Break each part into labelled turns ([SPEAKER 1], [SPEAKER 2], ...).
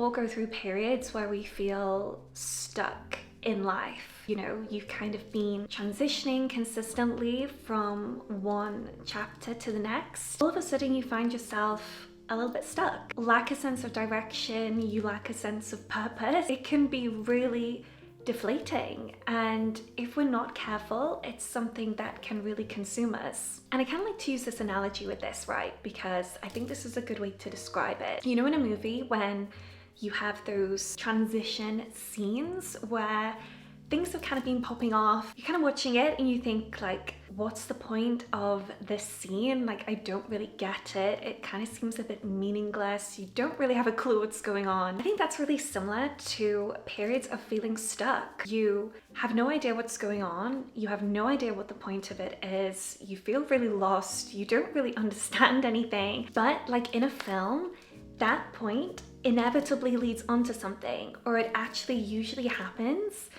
[SPEAKER 1] all go through periods where we feel stuck in life. You know, you've kind of been transitioning consistently from one chapter to the next. All of a sudden you find yourself a little bit stuck. Lack a sense of direction, you lack a sense of purpose. It can be really deflating, and if we're not careful, it's something that can really consume us. And I kind of like to use this analogy with this, right? Because I think this is a good way to describe it. You know, in a movie when you have those transition scenes where things have kind of been popping off, you're kind of watching it and you think like, what's the point of this scene? Like, I don't really get it. It kind of seems a bit meaningless. You don't really have a clue what's going on. I think that's really similar to periods of feeling stuck. You have no idea what's going on. You have no idea what the point of it is. You feel really lost. You don't really understand anything. But like in a film, that point inevitably leads onto something, or it actually usually happens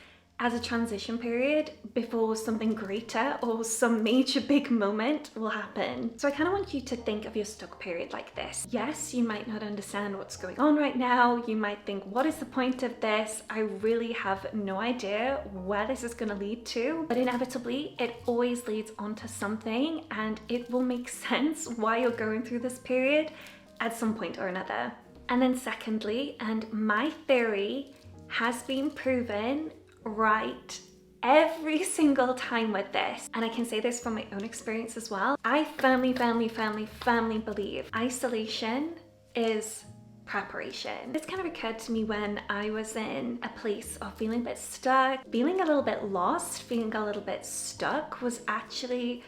[SPEAKER 1] as a transition period before something greater or some major big moment will happen. So I kind of want you to think of your stuck period like this. Yes, you might not understand what's going on right now. You might think, what is the point of this? I really have no idea where this is going to lead to. But inevitably, it always leads onto something, and it will make sense why you're going through this period at some point or another. And then secondly, and my theory has been proven right every single time with this, and I can say this from my own experience as well, I firmly believe isolation is preparation. This kind of occurred to me when I was in a place of feeling a bit stuck, feeling a little bit lost, feeling a little bit stuck was actually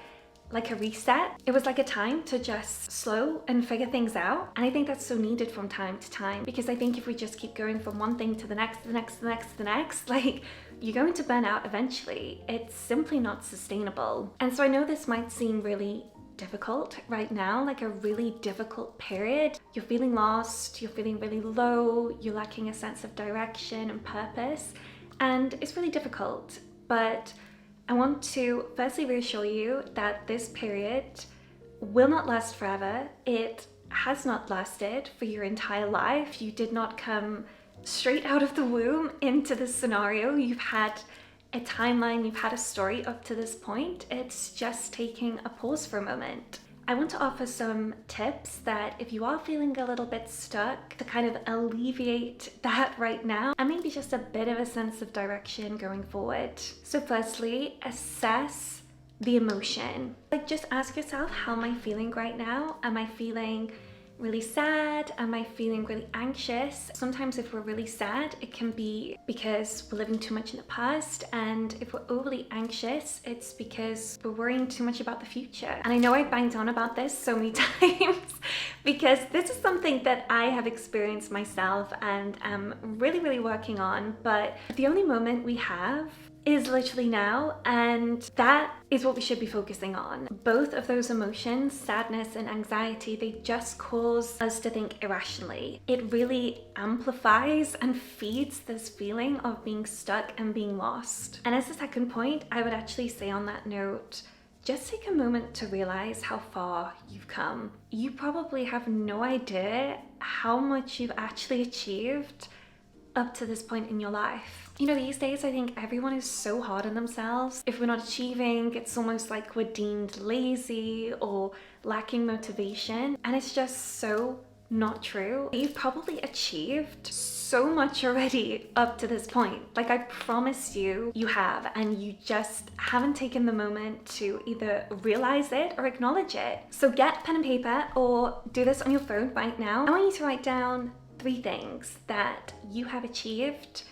[SPEAKER 1] like a reset. It was like a time to just slow and figure things out. And I think that's so needed from time to time, because I think if we just keep going from one thing to the next, like you're going to burn out eventually. It's simply not sustainable. And so I know this might seem really difficult right now, like a really difficult period. You're feeling lost, you're feeling really low, you're lacking a sense of direction and purpose, and it's really difficult. But I want to firstly reassure you that this period will not last forever. It has not lasted for your entire life. You did not come straight out of the womb into this scenario. You've had a timeline, you've had a story up to this point. It's just taking a pause for a moment. I want to offer some tips that if you are feeling a little bit stuck, to kind of alleviate that right now, and maybe just a bit of a sense of direction going forward. So firstly, assess the emotion. Like, just ask yourself, how am I feeling right now? Am I feeling really sad? Am I feeling really anxious? Sometimes if we're really sad, it can be because we're living too much in the past, and if we're overly anxious, it's because we're worrying too much about the future. And I know I've banged on about this so many times because this is something that I have experienced myself and am really working on, but the only moment we have is literally now, and that is what we should be focusing on. Both of those emotions, sadness and anxiety, they just cause us to think irrationally. It really amplifies and feeds this feeling of being stuck and being lost. And as a second point, I would actually say on that note, just take a moment to realize how far you've come. You probably have no idea how much you've actually achieved up to this point in your life. You know, these days I think everyone is so hard on themselves. If we're not achieving, it's almost like we're deemed lazy or lacking motivation, and it's just so not true. You've probably achieved so much already up to this point. Like, I promise you, you have, and you just haven't taken the moment to either realize it or acknowledge it. So get pen and paper, or do this on your phone right now. I want you to write down 3 things that you have achieved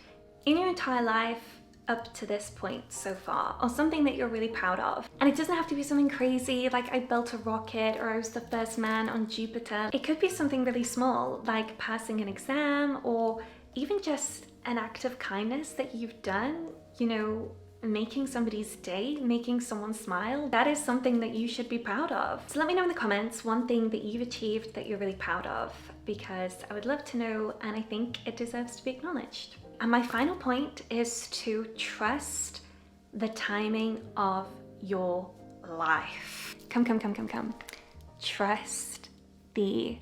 [SPEAKER 1] in your entire life up to this point so far, or something that you're really proud of. And it doesn't have to be something crazy like I built a rocket or I was the first man on Jupiter. It could be something really small, like passing an exam, or even just an act of kindness that you've done, you know, making somebody's day, making someone smile. That is something that you should be proud of. So let me know in the comments one thing that you've achieved that you're really proud of, because I would love to know, and I think it deserves to be acknowledged. And my final point is to trust the timing of your life. Come. Trust the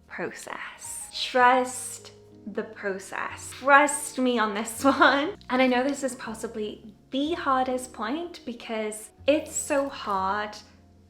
[SPEAKER 1] process. Trust the process. Trust me on this one. And I know this is possibly the hardest point because it's so hard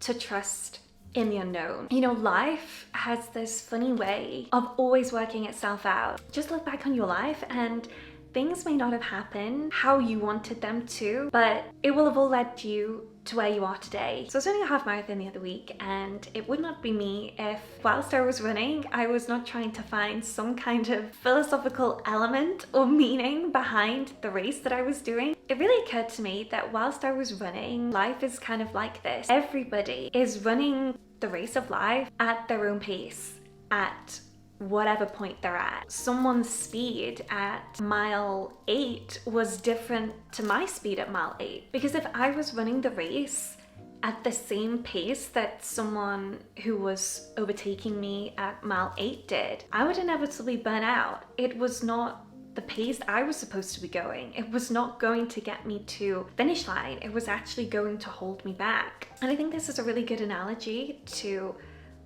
[SPEAKER 1] to trust in the unknown. You know, life has this funny way of always working itself out. Just look back on your life and things may not have happened how you wanted them to, but it will have all led you to where you are today. So I was running a half marathon the other week, and it would not be me if whilst I was running, I was not trying to find some kind of philosophical element or meaning behind the race that I was doing. It really occurred to me that whilst I was running, life is kind of like this. Everybody is running the race of life at their own pace, at whatever point they're at. Someone's speed at mile 8 was different to my speed at mile 8. Because if I was running the race at the same pace that someone who was overtaking me at mile 8 did, I would inevitably burn out. It was not the pace I was supposed to be going. It was not going to get me to finish line. It was actually going to hold me back. And I think this is a really good analogy to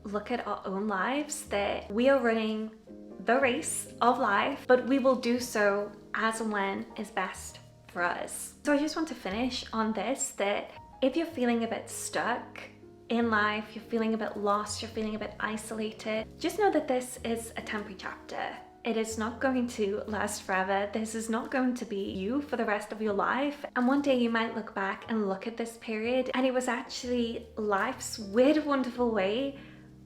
[SPEAKER 1] look at our own lives, that we are running the race of life, but we will do so as and when is best for us. So I just want to finish on this, that if you're feeling a bit stuck in life, you're feeling a bit lost, you're feeling a bit isolated, just know that this is a temporary chapter. It is not going to last forever. This is not going to be you for the rest of your life. And one day you might look back and look at this period, and it was actually life's weird, wonderful way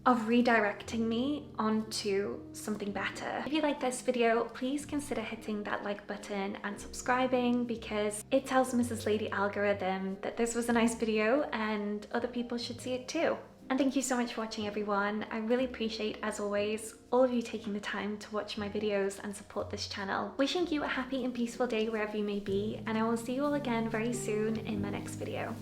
[SPEAKER 1] of redirecting me onto something better. If you like this video, please consider hitting that like button and subscribing, because it tells Mrs. Lady Algorithm that this was a nice video and other people should see it too. And thank you so much for watching, everyone. I really appreciate, as always, all of you taking the time to watch my videos and support this channel. Wishing you a happy and peaceful day wherever you may be, and I will see you all again very soon in my next video.